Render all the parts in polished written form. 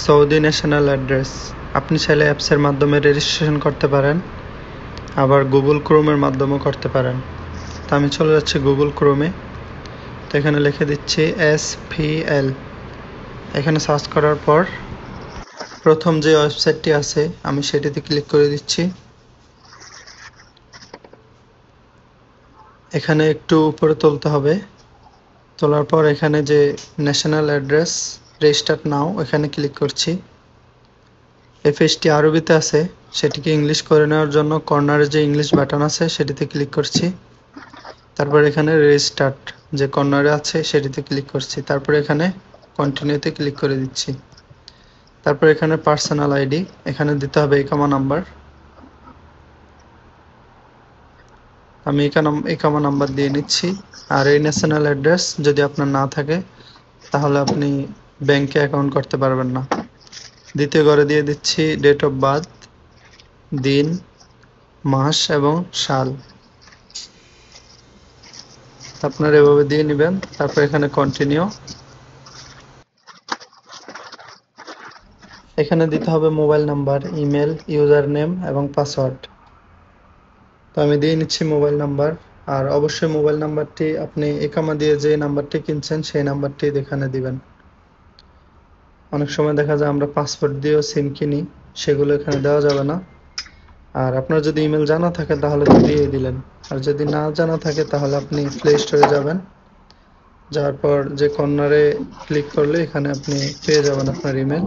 Saudi national address আপনি চাইলে অ্যাপসের মাধ্যমে রেজিস্ট্রেশন করতে পারেন, আবার গুগল ক্রোমের মাধ্যমেও করতে পারেন। তো আমি চলে যাচ্ছি গুগল ক্রোমে। তো এখানে লিখে দিচ্ছি SPL। এখানে সার্চ করার পর প্রথম যে ওয়েবসাইটটি আছে আমি সেটিতে ক্লিক করে দিচ্ছি। এখানে একটু উপরে তুলতে হবে। তোলার পর এখানে যে ন্যাশনাল অ্যাড্রেস রেজিস্টার্ড নাও এখানে ক্লিক করছি। এই পেজটি আরবিতে আছে, সেটিকে ইংলিশ করে নেওয়ার জন্য কর্নারে যে ইংলিশ বাটন আছে সেটিতে ক্লিক করছি। তারপর এখানে রেজিস্টার্ট যে কর্নারে আছে সেটিতে ক্লিক করছি। তারপর এখানে কন্টিনিউতে ক্লিক করে দিচ্ছি। তারপর এখানে পার্সোনাল আইডি এখানে দিতে হবে ইকামা নাম্বার। আমি ইকামা নাম্বার দিয়ে নিচ্ছি। আর এই ন্যাশনাল অ্যাড্রেস যদি আপনার না থাকে তাহলে আপনি ব্যাংকে অ্যাকাউন্ট করতে পারবেন না। দ্বিতীয় ঘরে দিয়ে দিচ্ছি ডেট অফ বার্থ, দিন, মাস এবং সাল। আপনারা এভাবে দিয়ে নেবেন। তারপর এখানে কন্টিনিউ। এখানে দিতে হবে mobile number, email, user name এবং পাসওয়ার্ড। তো আমি দিয়ে নিচ্ছি মোবাইল নাম্বার। আর অবশ্যই মোবাইল নাম্বারটি আপনি ইকামা দিয়ে যে নাম্বারটি কিনছেন সেই নাম্বারটি এখানে দিবেন। অনেক সময় দেখা যায় আমরা পাসওয়ার্ড দিয়েও সিম কিনি, সেগুলো এখানে দেওয়া যাবে না। আর আপনার যদি ইমেল জানা থাকে তাহলে তো দিয়ে দিলেন, আর যদি না জানা থাকে তাহলে আপনি প্লে স্টোরে যাবেন। যাওয়ার পর যে কর্নারে ক্লিক করলে এখানে আপনি পেয়ে যাবেন আপনার ইমেল।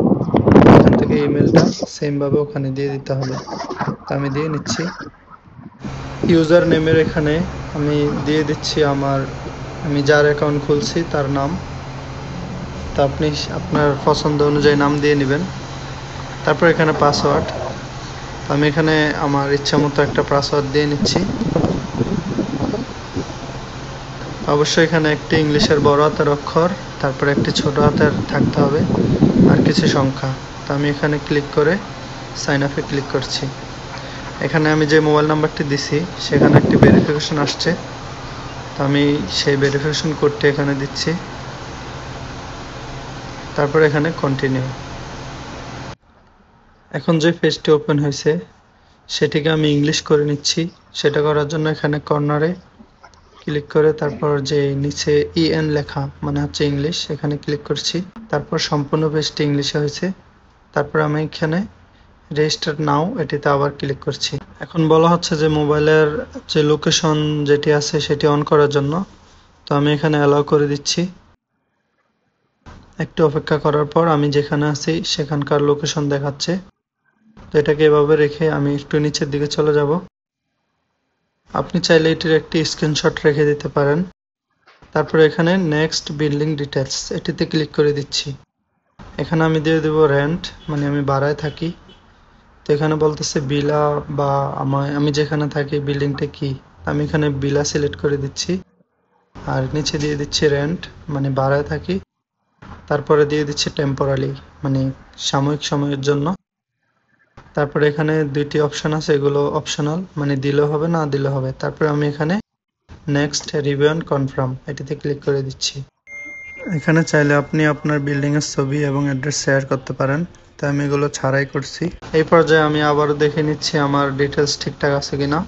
এখান থেকে ইমেলটা সেমভাবে ওখানে দিয়ে দিতে হবে। তা আমি দিয়ে নিচ্ছি। ইউজার নেমের এখানে আমি দিয়ে দিচ্ছি আমি যার অ্যাকাউন্ট খুলছি তার নাম। তা আপনি আপনার পছন্দ অনুযায়ী নাম দিয়ে নেবেন। তারপর এখানে পাসওয়ার্ড। আমি এখানে আমার ইচ্ছা মতো একটা পাসওয়ার্ড দিয়ে নিচ্ছি। অবশ্যই এখানে একটি ইংলিশের বড় হাতের অক্ষর, তারপর একটি ছোট হাতের থাকতে হবে, আর কিছু সংখ্যা। তো আমি এখানে ক্লিক করে সাইন আপে ক্লিক করছি। এখানে আমি যে মোবাইল নাম্বারটি দিছি সেখানে একটি ভেরিফিকেশন আসছে। তো আমি সেই ভেরিফিকেশন কোডটি এখানে দিচ্ছি। তারপর এখানে কন্টিনিউ। এখন যে পেজটি ওপেন হয়েছে সেটিকে আমি ইংলিশ করে নিচ্ছি। সেটা করার জন্য এখানে কর্নারে ক্লিক করে তারপর যে নিচে EN লেখা মানে হচ্ছে ইংলিশ, এখানে ক্লিক করছি। তারপর সম্পূর্ণ পেজটি ইংলিশে হয়েছে। তারপর আমি এখানে রেজিস্টার নাও এটিতে আবার ক্লিক করছি। এখন বলা হচ্ছে যে মোবাইলের যে লোকেশন যেটি আছে সেটি অন করার জন্য। তো আমি এখানে অ্যালাউ করে দিচ্ছি। একটু অপেক্ষা করার পর আমি যেখানে আছি সেখানকার লোকেশন দেখাচ্ছে। তো এটাকে এভাবে রেখে আমি একটু নিচের দিকে চলে যাব। আপনি চাইলে এটির একটি স্ক্রিনশট রেখে দিতে পারেন। তারপরে এখানে নেক্সট বিল্ডিং ডিটেলস এটিতে ক্লিক করে দিচ্ছি। এখানে আমি দিয়ে দেব রেন্ট, মানে আমি ভাড়ায় থাকি। তো এখানে বলতেছে বিলা বা আমি যেখানে থাকি বিল্ডিংটা কি, আমি এখানে বিলা সিলেক্ট করে দিচ্ছি। আর নিচে দিয়ে দিচ্ছি রেন্ট, মানে ভাড়ায় থাকি। তারপরে দিয়ে দিচ্ছি টেম্পোরারি, মানে সাময়িক সময়ের জন্য। তারপরে এখানে দুইটি অপশন আছে, এগুলো অপশনাল, মানে দিলেও হবে না দিলেও হবে। তারপরে আমি এখানে নেক্সট রিভিউ অ্যান্ড কনফার্ম এটিতে ক্লিক করে দিচ্ছি। এখানে চাইলে আপনি আপনার বিল্ডিং এর ছবি এবং অ্যাড্রেস শেয়ার করতে পারেন। তো আমি এগুলো ছাড়াই করছি। এই পর্যায়ে আমি আবারও দেখে নিচ্ছি আমার ডিটেলস ঠিকঠাক আছে কিনা।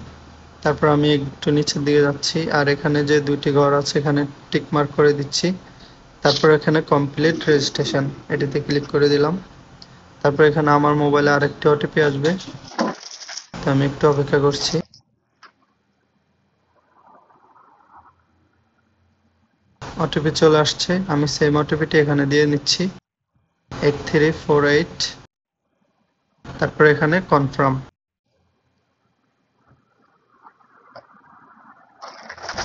তারপর আমি একটু নিচের দিকে যাচ্ছি, আর এখানে যে দুইটি ঘর আছে এখানে টিক মার্ক করে দিচ্ছি। তারপর এখানে কমপ্লিট রেজিস্ট্রেশন এটিতে ক্লিক করে দিলাম। তারপর এখানে আমার মোবাইলে আরেকটি OTP আসবে। তো আমি একটু অপেক্ষা করছি। OTP চলে আসছে, আমি সেম OTPটি এখানে দিয়ে নিচ্ছি, 8348। তারপর এখানে কনফার্ম।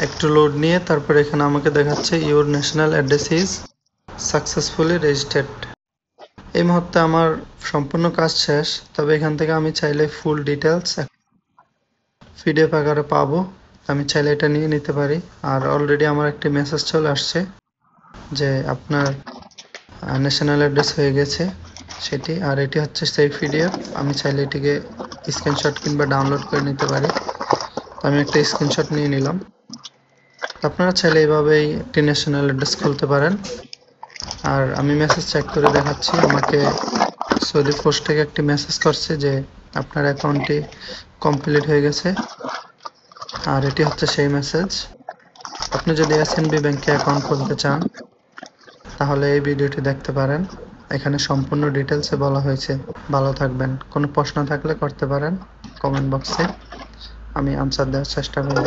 একটু লোড নিয়ে তারপর এখানে আমাকে দেখাচ্ছে your national address is successfully registered. এই মুহূর্তে আমার সম্পূর্ণ কাজ শেষ। তবে এখান থেকে আমি চাইলে ফুল ডিটেলস PDF আকারে পাবো, আমি চাইলে এটা নিয়ে নিতে পারি। আর অলরেডি আমার একটি মেসেজ চলে আসছে যে আপনার ন্যাশনাল অ্যাড্রেস হয়ে গেছে সেটি। আর এটি হচ্ছে সেই PDF, আমি চাইলে এটিকে স্ক্রিনশট কিংবা ডাউনলোড করে নিতে পারি। তো আমি একটা স্ক্রিনশট নিয়ে নিলাম। আপনারা চাইলে এইভাবেই একটি ন্যাশনাল অ্যাড্রেস খুলতে পারেন। আর আমি মেসেজ চেক করে দেখাচ্ছি, আমাকে সৌদি পোস্ট থেকে একটি মেসেজ করছে যে আপনার অ্যাকাউন্টটি কমপ্লিট হয়ে গেছে। আর এটি হচ্ছে সেই মেসেজ। আপনি যদি এসএনবি ব্যাংকে অ্যাকাউন্ট খুলতে চান তাহলে এই ভিডিওটি দেখতে পারেন। এখানে সম্পূর্ণ ডিটেলসে বলা হয়েছে। ভালো থাকবেন। কোনো প্রশ্ন থাকলে করতে পারেন কমেন্ট বক্সে, আমি আনসার দেওয়ার চেষ্টা করব।